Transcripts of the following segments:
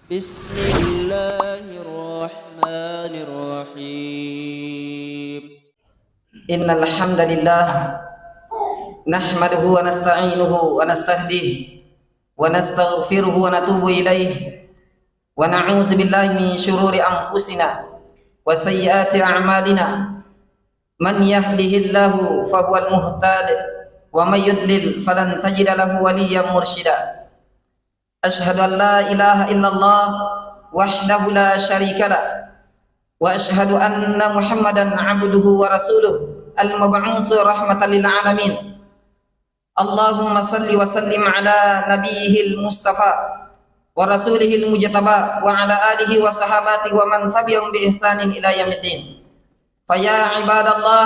بسم الله الرحمن الرحيم إن الحمد لله نحمده ونستعينه ونستهديه ونستغفره ونتوب إليه ونعوذ بالله من شرور أنفسنا وسيئات أعمالنا من يهده الله فهو المهتد ومن يضلل فلن تجد له وليا مرشدا أشهد أن لا إله إلا الله وحده لا شريك له وأشهد أن محمدا عبده ورسوله المبعوث رحمة للعالمين اللهم صل وسلم على نبيه المصطفى ورسوله المجتبى وعلى آله وصحابته ومن تبعهم بإحسان إلى يوم الدين فيا عباد الله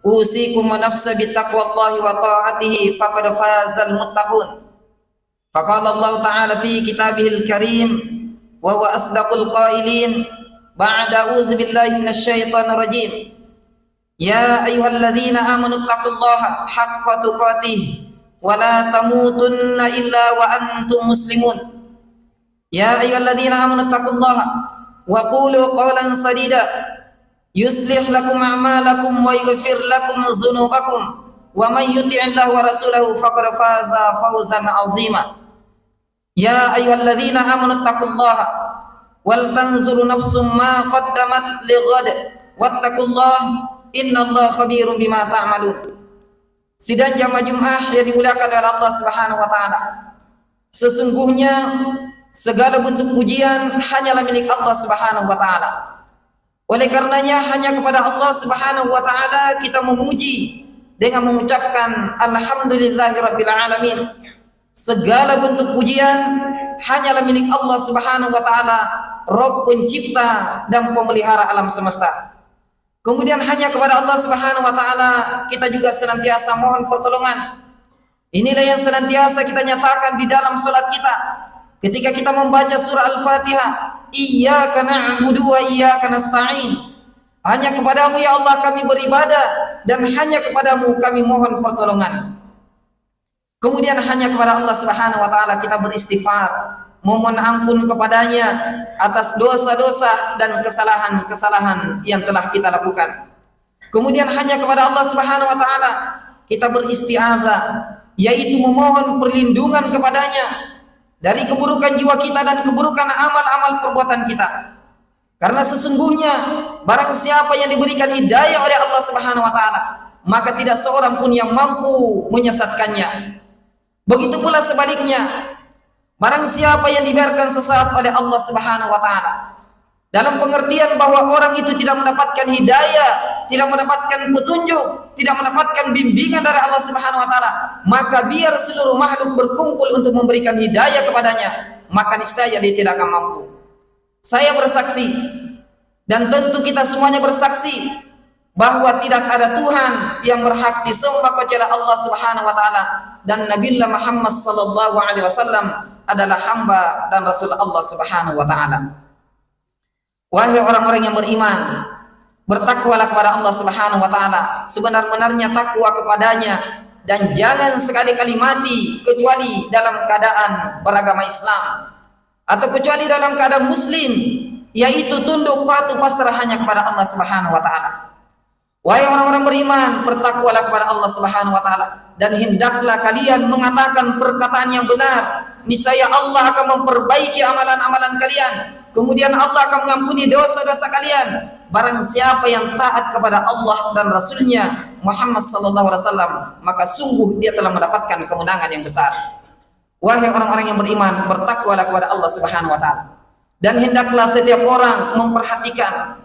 أوصيكم ونفسي بتقوى الله وطاعته فقد فاز المتقون فقال الله تعالى في كتابه الكريم وهو أصدق القائلين بعد أعوذ بالله من الشيطان الرجيم يا أيها الذين آمنوا اتقوا الله حق تقاته ولا تموتن إلا وأنتم مسلمون يا أيها الذين آمنوا اتقوا الله وقولوا قولا سديدا يصلح لكم أعمالكم ويغفر لكم ذنوبكم ومن يطع الله ورسوله فقد فاز فوزا عظيما يا أيها الذين آمنوا اتقوا الله ولتنظر نفس ما قدمت لغد واتقوا الله إن الله خبير بما تعملون. Sidang jamaah Jumat yang dimuliakan oleh Allah Subhanahu wa taala. Sesungguhnya segala bentuk pujian hanyalah milik Allah Subhanahu wa taala. Oleh karenanya hanya kepada Allah Subhanahu wa taala kita memuji dengan mengucapkan alhamdulillahirabbil alamin. Segala bentuk pujian hanyalah milik Allah Subhanahu wa taala, Rabb pencipta dan pemelihara alam semesta. Kemudian hanya kepada Allah Subhanahu wa taala kita juga senantiasa mohon pertolongan. Inilah yang senantiasa kita nyatakan di dalam salat kita. Ketika kita membaca surah Al-Fatihah, iyyaka na'budu wa iyyaka nasta'in. Hanya kepadamu ya Allah kami beribadah dan hanya kepadamu kami mohon pertolongan. Kemudian hanya kepada Allah Subhanahu wa taala kita beristighfar, memohon ampun kepadanya atas dosa-dosa dan kesalahan-kesalahan yang telah kita lakukan. Kemudian hanya kepada Allah Subhanahu wa taala kita beristi'adzah, yaitu memohon perlindungan kepadanya dari keburukan jiwa kita dan keburukan amal-amal perbuatan kita. Karena sesungguhnya barang siapa yang diberikan hidayah oleh Allah Subhanahu wa taala, maka tidak seorang pun yang mampu menyesatkannya. Begitu pula sebaliknya, barang siapa yang dibiarkan sesat oleh Allah Subhanahu wa taala, dalam pengertian bahwa orang itu tidak mendapatkan hidayah, tidak mendapatkan petunjuk, tidak mendapatkan bimbingan dari Allah Subhanahu wa taala, maka biar seluruh makhluk berkumpul untuk memberikan hidayah kepadanya, maka niscaya dia tidak akan mampu. Saya bersaksi dan tentu kita semuanya bersaksi bahwa tidak ada Tuhan yang berhak disembah kecuali Allah Subhanahu wa taala dan Nabi Muhammad sallallahu alaihi wasallam adalah hamba dan rasul Allah Subhanahu wa taala. Wahai orang-orang yang beriman, bertakwalah kepada Allah Subhanahu wa taala sebenar-benarnya takwa kepadanya dan jangan sekali-kali mati kecuali dalam keadaan beragama Islam atau kecuali dalam keadaan muslim, yaitu tunduk patuh pasrah hanya kepada Allah Subhanahu wa taala. Wahai orang-orang beriman, bertakwalah kepada Allah Subhanahu wa taala dan hendaklah kalian mengatakan perkataan yang benar. Niscaya Allah akan memperbaiki amalan-amalan kalian. Kemudian Allah akan mengampuni dosa-dosa kalian. Barang siapa yang taat kepada Allah dan Rasulnya Muhammad sallallahu alaihi wasallam, maka sungguh dia telah mendapatkan kemenangan yang besar. Wahai orang-orang yang beriman, bertakwalah kepada Allah Subhanahu wa taala dan hendaklah setiap orang memperhatikan,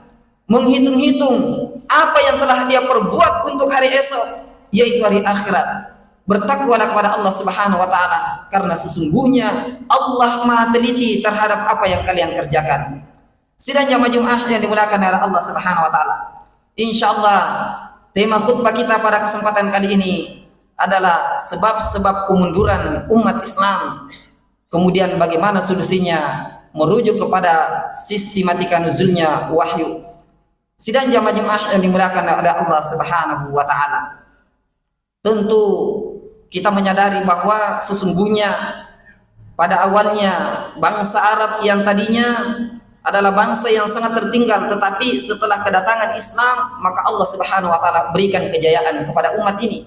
menghitung-hitung apa yang telah dia perbuat untuk hari esok, yaitu hari akhirat. Bertakwalah kepada Allah Subhanahu wa taala karena sesungguhnya Allah Maha teliti terhadap apa yang kalian kerjakan. Sidang jamaah Jumat yang dimuliakan oleh Allah Subhanahu wa taala. Insyaallah tema khutbah kita pada kesempatan kali ini adalah sebab-sebab kemunduran umat Islam. Kemudian bagaimana solusinya, merujuk kepada sistematika nuzulnya wahyu. Sidang jamaah Jumat yang dimuliakan oleh Allah Subhanahu wa taala. Tentu kita menyadari bahwa sesungguhnya pada awalnya bangsa Arab yang tadinya adalah bangsa yang sangat tertinggal, tetapi setelah kedatangan Islam maka Allah Subhanahu wa taala berikan kejayaan kepada umat ini.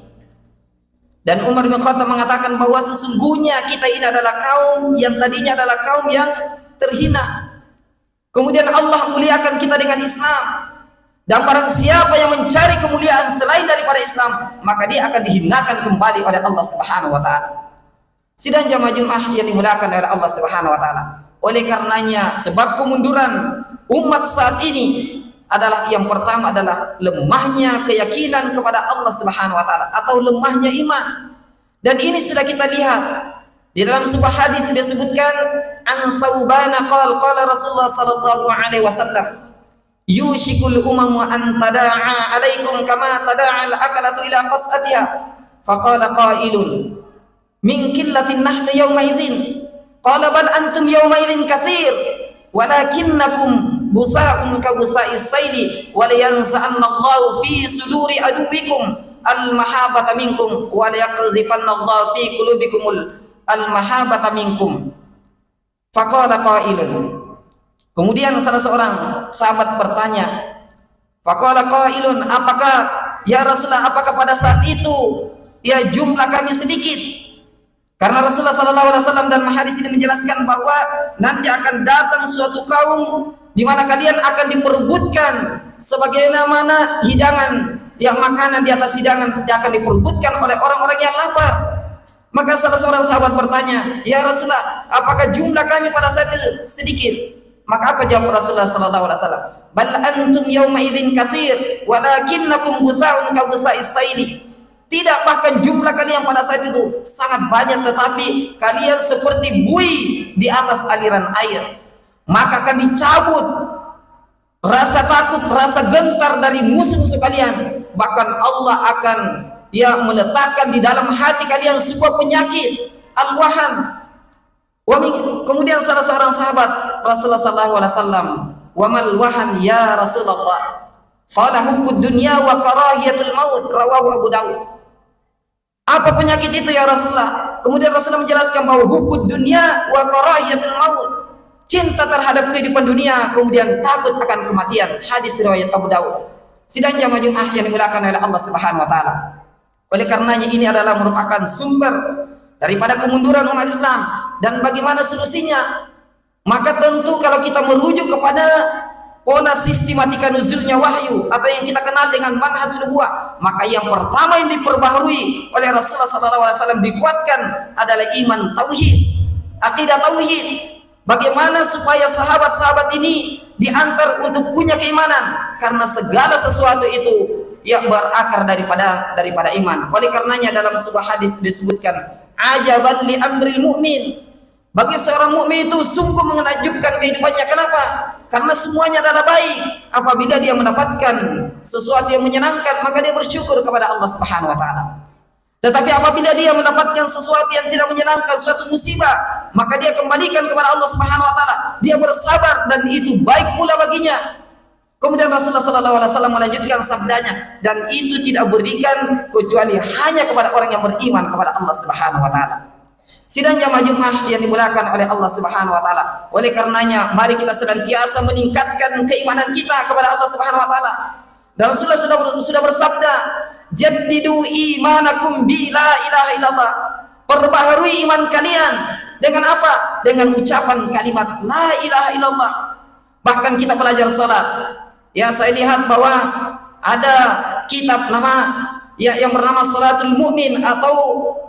Dan Umar bin Khattab mengatakan bahwa sesungguhnya kita ini adalah kaum yang tadinya adalah kaum yang terhina. Kemudian Allah muliakan kita dengan Islam. Dan barang siapa yang mencari kemuliaan selain daripada Islam, maka dia akan dihinakan kembali oleh Allah Subhanahu wa taala. Sidang jamaah Jumat yang dimuliakan oleh Allah Subhanahu wa taala. Oleh karenanya, sebab kemunduran umat saat ini adalah yang pertama adalah lemahnya keyakinan kepada Allah Subhanahu wa taala atau lemahnya iman. Dan ini sudah kita lihat di dalam sebuah hadis disebutkan an Thawbana qala Rasulullah sallallahu alaihi wasallam yushikul umamu an tada'a alaikum kama tada'a al-akalatu ila qas'atiha faqala qailun min qillatin nahnu yawma idzin qala bal antum yawma idzin katsir walakinnakum butha'un ka butha'is sayli wa liyanza'anna Allahu fi suduri aduwikum al-mahabbata minkum wa liyaqdhifanna Allahu fi qulubikumul al-mahabbata minkum. Faqala qailun. Kemudian salah seorang sahabat bertanya, faqala qailun, apakah ya Rasulullah, apakah pada saat itu ya jumlah kami sedikit? Karena Rasulullah sallallahu alaihi wasallam dan hadis ini menjelaskan bahwa nanti akan datang suatu kaum di mana kalian akan diperebutkan sebagaimana hidangan yang makanan di atas hidangan akan diperebutkan oleh orang-orang yang lapar. Maka salah seorang sahabat bertanya, ya Rasulullah, apakah jumlah kami pada saat itu sedikit? Maka apa jawab Rasulullah sallallahu alaihi wasallam? Bal antum yawma idzin katsir walakinnakum ghusaa'un ka ghusaa'is sayli. Tidak, bahkan jumlah kalian pada saat itu sangat banyak, tetapi kalian seperti buih di atas aliran air. Maka akan dicabut rasa takut, rasa gentar dari musuh-musuh kalian. Bahkan Allah akan meletakkan di dalam hati kalian sebuah penyakit al-wahan. Kemudian salah seorang sahabat Rasulullah sallallahu alaihi wasallam, "Wa mal wahan ya Rasulullah?" Qala hubbud dunya wa karahiyatul maut, rawahu Abu Dawud. Apa penyakit itu ya Rasulullah? Kemudian Rasulullah menjelaskan bahwa hubbud dunya wa karahiyatul maut, cinta terhadap kehidupan dunia kemudian takut akan kematian. Hadis riwayat Abu Dawud. Sidang jamaah Jumat yang dimuliakan oleh Allah Subhanahu wa taala. Oleh karenanya ini adalah merupakan sumber daripada kemunduran umat Islam. Dan bagaimana solusinya? Maka tentu kalau kita merujuk kepada pola sistematika nuzulnya wahyu atau yang kita kenal dengan manhaj nubuwah, maka yang pertama yang diperbaharui oleh Rasulullah SAW dikuatkan adalah iman tauhid, akidah tauhid. Bagaimana supaya sahabat-sahabat ini diantar untuk punya keimanan, karena segala sesuatu itu yang berakar daripada iman. Oleh karenanya dalam sebuah hadis disebutkan, ajaban li amril mu'min, bagi seorang mukmin itu sungguh menakjubkan kehidupannya. Kenapa? Karena semuanya adalah baik. Apabila dia mendapatkan sesuatu yang menyenangkan, maka dia bersyukur kepada Allah Subhanahu wa taala. Tetapi apabila dia mendapatkan sesuatu yang tidak menyenangkan, suatu musibah, maka dia kembalikan kepada Allah Subhanahu wa taala. Dia bersabar dan itu baik pula baginya. Kemudian Rasulullah sallallahu alaihi wasallam melanjutkan sabdanya, dan itu tidak berikan kecuali hanya kepada orang yang beriman kepada Allah Subhanahu wa taala. Sidang jamaah Jumat yang dimuliakan oleh Allah Subhanahu wa taala. Oleh karenanya mari kita senantiasa meningkatkan keimanan kita kepada Allah Subhanahu wa taala. Dan Rasulullah sudah bersabda, jaddidu imanakum bi la ilaha illallah. Perbaharui iman kalian dengan apa? Dengan ucapan kalimat la ilaha illallah. Bahkan kita belajar salat, ya saya lihat bahwa ada kitab yang bernama Salatul Mu'min atau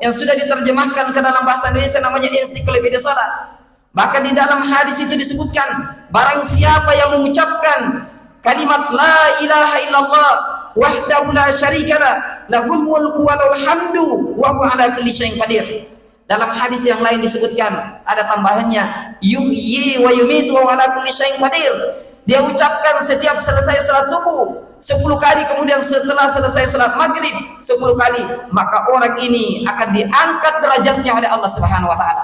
yang sudah diterjemahkan ke dalam bahasa Indonesia namanya Ensiklopedia Salat. Bahkan di dalam hadis itu disebutkan, barang siapa yang mengucapkan kalimat la ilaha illallah wahdahu la syarikalah lahul mulku wa lahul hamdu wa huwa ala kulli syai'in qadir. Dalam hadis yang lain disebutkan ada tambahannya, yuhyi wa yumitu wa ala kulli syai'in qadir. Dia ucapkan setiap selesai salat subuh 10 kali, kemudian setelah selesai salat maghrib 10 kali, maka orang ini akan diangkat derajatnya oleh Allah Subhanahu wa taala.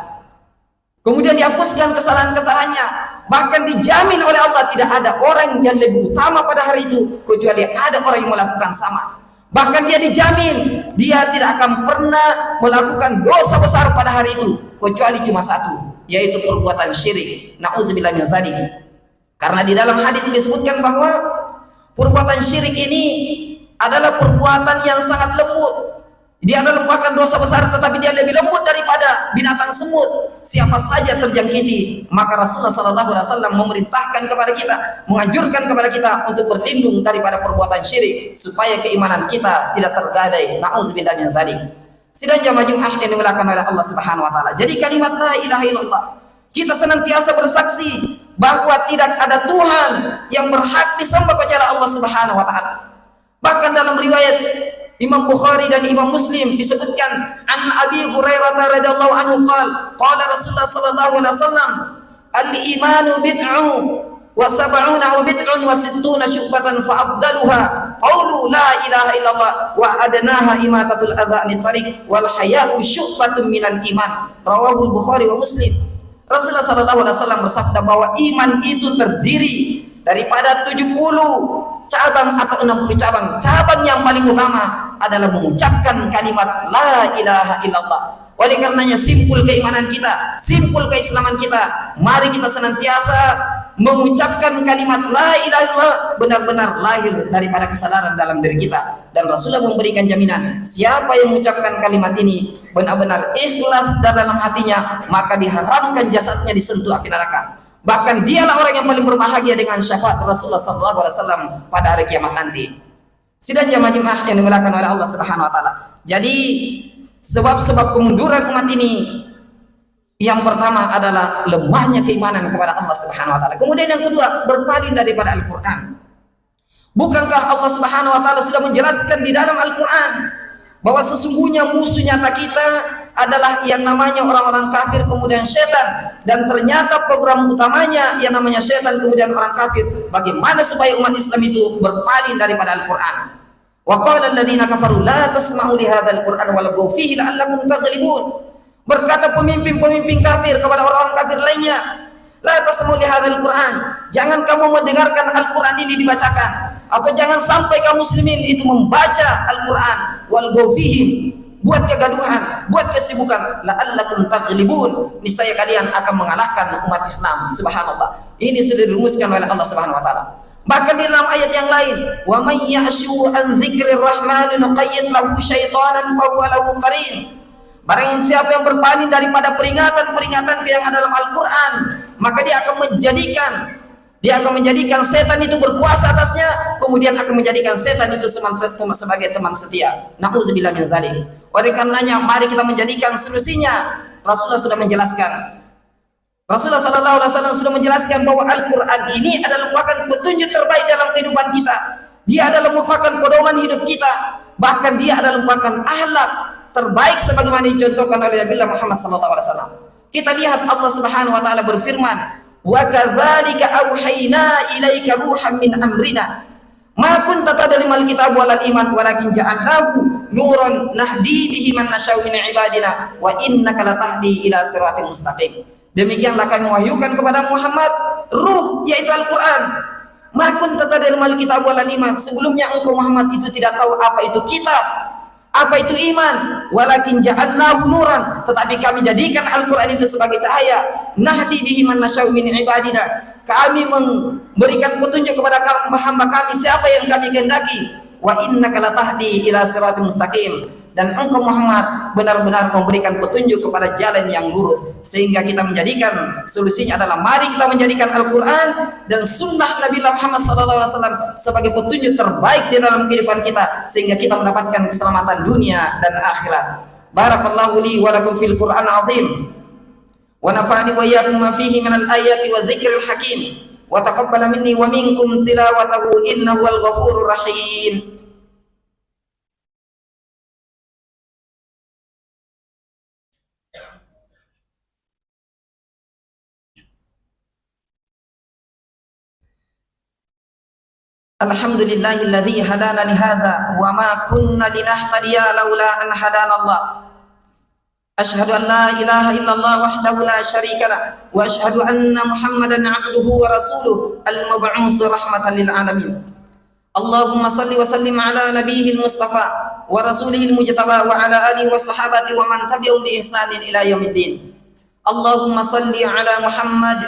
Kemudian dihapuskan kesalahan-kesalahannya, bahkan dijamin oleh Allah tidak ada orang yang lebih utama pada hari itu kecuali ada orang yang melakukan sama. Bahkan dia dijamin dia tidak akan pernah melakukan dosa besar pada hari itu kecuali cuma satu, yaitu perbuatan syirik. Na'udzubillah min dzalik. Karena di dalam hadis disebutkan bahwa perbuatan syirik ini adalah perbuatan yang sangat lembut. Dia adalah merupakan dosa besar, tetapi dia lebih lembut daripada binatang semut. Siapa saja terjangkiti, maka Rasulullah SAW memerintahkan kepada kita, menganjurkan kepada kita untuk berlindung daripada perbuatan syirik, supaya keimanan kita tidak tergadai. Na'udzubillah min dzalik. Sidang jamaah Jumat yang dimuliakan oleh Allah Subhanahu wa taala. Jadi kalimat la ilaha illallah, kita senantiasa bersaksi bahwa tidak ada Tuhan yang berhak disembah kecuali Allah Subhanahu wa taala. Bahkan dalam riwayat Imam Bukhari dan Imam Muslim disebutkan an Abi Hurairah radhiyallahu anhu qala Rasulullah sallallahu alaihi wasallam al-imanu bid'u wa sab'una bid'un wa sittuna syu'batan fa afdaluha qaulu la ilaha illallah wa adnaha imatatul adza anit tariq wal haya'u syu'batun minal iman. Rawahul Bukhari wa Muslim. Rasulullah sallallahu alaihi wasallam bersabda bahwa iman itu terdiri daripada 70 cabang atau 60 cabang. Cabang yang paling utama adalah mengucapkan kalimat la ilaha illallah. Oleh karenanya simpul keimanan kita, simpul keislaman kita, mari kita senantiasa mengucapkan kalimat la ilaha illallah benar-benar lahir daripada kesadaran dalam diri kita. Dan Rasulullah memberikan jaminan, siapa yang mengucapkan kalimat ini benar-benar ikhlas dalam hatinya, maka diharamkan jasadnya disentuh api neraka. Bahkan dialah orang yang paling berbahagia dengan syafaat Rasulullah SAW pada hari kiamat nanti. Sidang jamaah Jumat yang dimuliakan oleh Allah Subhanahu wa taala. Jadi sebab-sebab kemunduran umat ini, yang pertama adalah lemahnya keimanan kepada Allah Subhanahu wa taala. Kemudian yang kedua, berpaling daripada Al-Qur'an. Bukankah Allah Subhanahu wa taala sudah menjelaskan di dalam Al-Qur'an bahwa sesungguhnya musuh nyata kita adalah yang namanya orang-orang kafir kemudian setan, dan ternyata program utamanya yang namanya setan kemudian orang kafir. Bagaimana supaya umat Islam itu berpaling daripada Al-Qur'an? Wa qala alladziina kafaru la tasma'u li hadzal qur'an walghaw fihi la'allakum taghlibun. Berkata pemimpin-pemimpin kafir kepada orang-orang kafir lainnya, la tasma'u li hadzal qur'an, jangan kamu mendengarkan Al-Qur'an ini dibacakan, atau jangan sampai kaum muslimin itu membaca Al-Qur'an, walghaw fihi, buat kegaduhan, buat kesibukan, la'allakum taghlibun, niscaya kalian akan mengalahkan umat Islam. Subhanallah. Ini sudah dirumuskan oleh Allah Subhanahu wa taala. Bahkan di dalam ayat yang lain, wa may ya'shu an dzikrir rahman nuqayyid lahu syaitanan fa huwa lahu qarin. Barang siapa yang berpaling daripada peringatan-peringatan yang ada dalam Al-Qur'an, maka dia akan menjadikan setan itu berkuasa atasnya, kemudian akan menjadikan setan itu sebagai teman setia. Na'udzubillah min dzalik. Oleh karenanya mari kita menjadikan solusinya. Rasulullah sudah menjelaskan. Rasulullah sallallahu alaihi wasallam sudah menjelaskan bahwa Al-Qur'an ini adalah merupakan petunjuk terbaik dalam kehidupan kita. Dia adalah merupakan pedoman hidup kita. Bahkan dia adalah merupakan akhlak terbaik sebagaimana dicontohkan oleh Nabi Muhammad sallallahu alaihi wasallam. Kita lihat Allah Subhanahu wa taala berfirman, "Wa kadzalika auhayna ilaika ruhan min amrina ma kunta tadri mal kitab wal iman walakin ja'alnahu nuran nahdi bihi man nasya'u min ibadina wa innaka latahdi ila siratal mustaqim." Demikianlah kami wahyukan kepada Muhammad ruh, yaitu Al-Qur'an. Ma kunta tadri mal kitab wal iman, sebelumnya engkau Muhammad itu tidak tahu apa itu kitab, apa itu iman, walakin ja'alnahu nuran, tetapi kami jadikan Al-Qur'an itu sebagai cahaya, nahdi bihi man nasya'u min ibadina, kami memberikan petunjuk kepada hamba kami siapa yang kami kehendaki, wa innaka latahdi ila siratal mustaqim, dan engkau Muhammad benar-benar memberikan petunjuk kepada jalan yang lurus. Sehingga kita menjadikan solusinya adalah mari kita menjadikan Al-Qur'an dan sunnah Nabi Muhammad SAW sebagai petunjuk terbaik di dalam kehidupan kita, sehingga kita mendapatkan keselamatan dunia dan akhirat. Barakallahu li wa lakum fil Qur'an azim wa nafa'ani wa iyyakum ma fihi minal ayati wa dzikril hakim wa taqabbala minni wa minkum tilawatahu innahu wal ghafurur rahim. Alhamdulillahilladzi hadana li hadza wa ma kunna linahtadiya laula an hadana Allah. Asyhadu an la ilaha illallah wahdahu la syarika lah wa asyhadu anna Muhammadan 'abduhu wa rasuluhu al-mab'uts rahmatan lil alamin. Allahumma shalli wa sallim ala nabiyyil mustafa wa rasulihil mujtaba wa ala alihi wa sahabati wa man tabi'ahum bi ihsanin ila yaumiddin. Allahumma salli ala Muhammad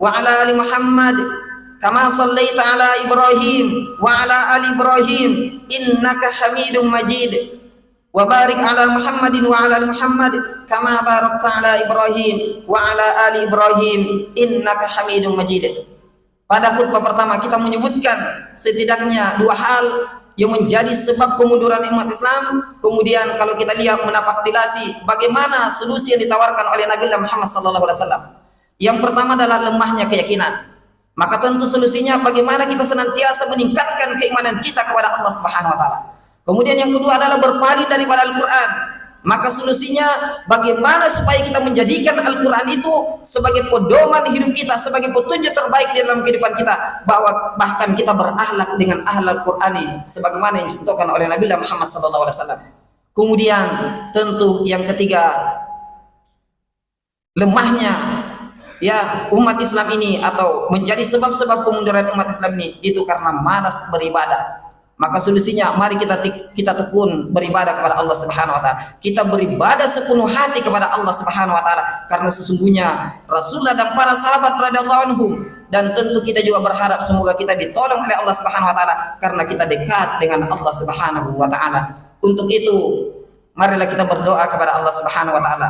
wa ala ali Muhammad kama sallaita ala Ibrahim wa ala ali Ibrahim innaka Hamidum Majid. Wa barik ala Muhammadin wa ala ali Muhammad kama barakta ala Ibrahim wa ala ali Ibrahim innaka Hamidum Majid. Pada khutbah pertama kita menyebutkan setidaknya dua hal yang menjadi sebab kemunduran umat Islam. Kemudian kalau kita lihat menapaktilasi bagaimana solusi yang ditawarkan oleh Nabi Muhammad SAW. Yang pertama adalah lemahnya keyakinan. Maka tentu solusinya bagaimana kita senantiasa meningkatkan keimanan kita kepada Allah Subhanahu wa taala. Kemudian yang kedua adalah berpaling daripada Al-Quran. Maka solusinya bagaimana supaya kita menjadikan Al-Quran itu sebagai pedoman hidup kita, sebagai petunjuk terbaik di dalam kehidupan kita, bahwa bahkan kita berakhlak dengan ahlul Qur'ani sebagaimana yang disebutkan oleh Nabi Muhammad SAW. Kemudian tentu yang ketiga, lemahnya ya umat Islam ini, atau menjadi sebab-sebab kemunduran umat Islam ini itu karena malas beribadah. Maka solusinya mari kita tekun beribadah kepada Allah Subhanahu wa taala. Kita beribadah sepenuh hati kepada Allah Subhanahu wa taala, karena sesungguhnya Rasulullah dan para sahabat radhiyallahu anhum, dan tentu kita juga berharap semoga kita ditolong oleh Allah Subhanahu wa taala karena kita dekat dengan Allah Subhanahu wa taala. Untuk itu marilah kita berdoa kepada Allah Subhanahu wa taala.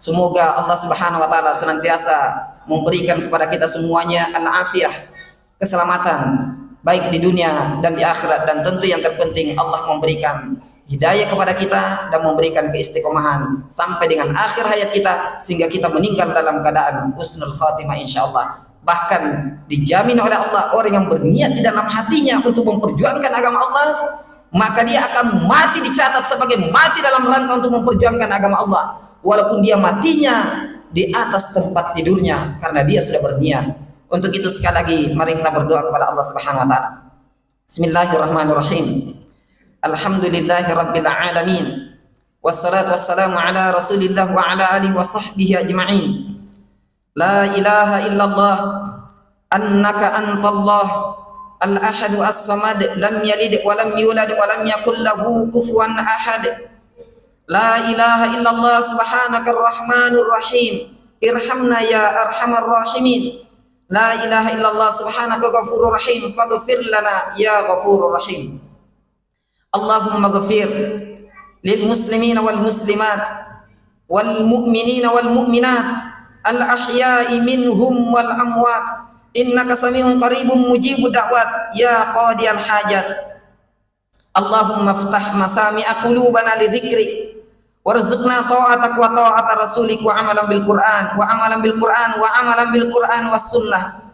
Semoga Allah Subhanahu wa taala senantiasa memberikan kepada kita semuanya al-afiyah, keselamatan baik di dunia dan di akhirat, dan tentu yang terpenting Allah memberikan hidayah kepada kita dan memberikan keistiqomahan sampai dengan akhir hayat kita, sehingga kita meninggal dalam keadaan husnul khatimah insyaallah. Bahkan dijamin oleh Allah, orang yang berniat di dalam hatinya untuk memperjuangkan agama Allah, maka dia akan mati dicatat sebagai mati dalam rangka untuk memperjuangkan agama Allah, walaupun dia matinya di atas tempat tidurnya karena dia sudah berniat. Untuk itu sekali lagi mari kita berdoa kepada Allah Subhanahu wa taala. Bismillahirrahmanirrahim. Alhamdulillahirabbil alamin. Wassalatu wassalamu ala Rasulillah wa ala alihi wa sahbihi ajma'in. La ilaha illallah annaka antallah al-ahad as-samad lam yalid wa lam yulad wa lam yakul lahu kufuwan ahad. La ilaha illallah subhanaka ar-rahmanur rahim. Irhamna ya arhamar rahimin. La ilaha illallah subhanaka ghafurur rahim faghfir lana ya ghafurur rahim. Allahumma ghafir lil muslimina wal muslimat wal mu'minina wal mu'minat al ahya'i minhum wal amwat innaka samiun qaribun mujibud da'wat ya qadiyal hajat. Allahumma iftah masami'a qulubana li dzikrik warzuqna ta'atak wa ta'ata rasulik wa amalan bil Qur'an wa amalan bil Qur'an wa amalan bil Qur'an was sunnah.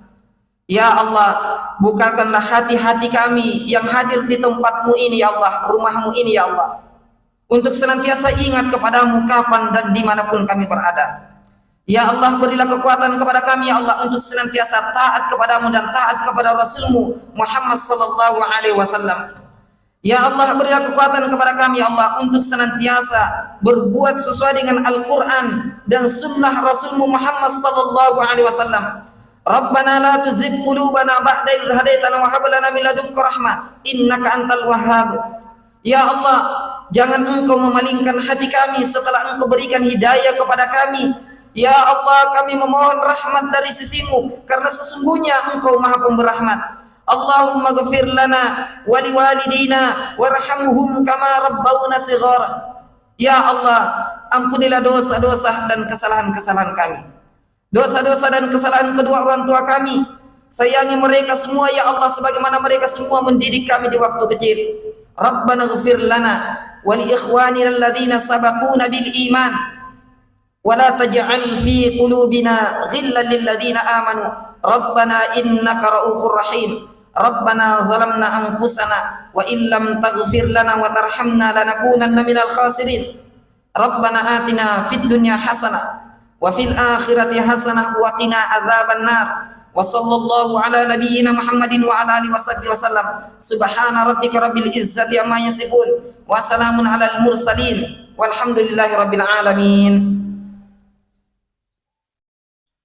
Ya Allah, bukakanlah hati-hati kami yang hadir di tempatmu ini ya Allah, rumahmu ini ya Allah, untuk senantiasa ingat kepadamu kapan dan dimanapun kami berada. Ya Allah, berilah kekuatan kepada kami ya Allah untuk senantiasa taat kepadamu dan taat kepada Rasulmu Muhammad sallallahu alaihi wasallam. Ya Allah, berilah kekuatan kepada kami ya Allah untuk senantiasa berbuat sesuai dengan Al-Quran dan sunnah Rasulmu Muhammad sallallahu alaihi wasallam. Rabbana la tuzigh qulubana ba'da idh hadaitana wa hab lana min ladunka rahmah innaka antal wahhab. Ya Allah, jangan Engkau memalingkan hati kami setelah Engkau berikan hidayah kepada kami. Ya Allah, kami memohon rahmat dari sisimu karena sesungguhnya Engkau Maha Pemberahmat. Allahumma ghafir lana wa liwalidina warhamhum kama rabbawna shighara. Ya Allah, ampunilah dosa-dosa dan kesalahan-kesalahan kami, dosa-dosa dan kesalahan kedua orang tua kami. Sayangi mereka semua ya Allah sebagaimana mereka semua mendidik kami di waktu kecil. Rabbana ghafir lana wa li ikhwanina alladhina sabaquna bil iman wa la taj'al fi qulubina ghillan lil ladzina amanu rabbana innaka ra'ufur rahim. Rabbana zalamna anfusana wa illam taghfir lana wa tarhamna lanakunanna minal khasirin. Rabbana atina fid dunya hasanah wa fil akhirati hasanah wa qina adzaban nar. Wa sallallahu ala nabiyyina Muhammadin wa ala alihi washabbihi wasallam. Subhana rabbika rabbil izzati amma yasifun wa salamun alal mursalin walhamdulillahi rabbil alamin.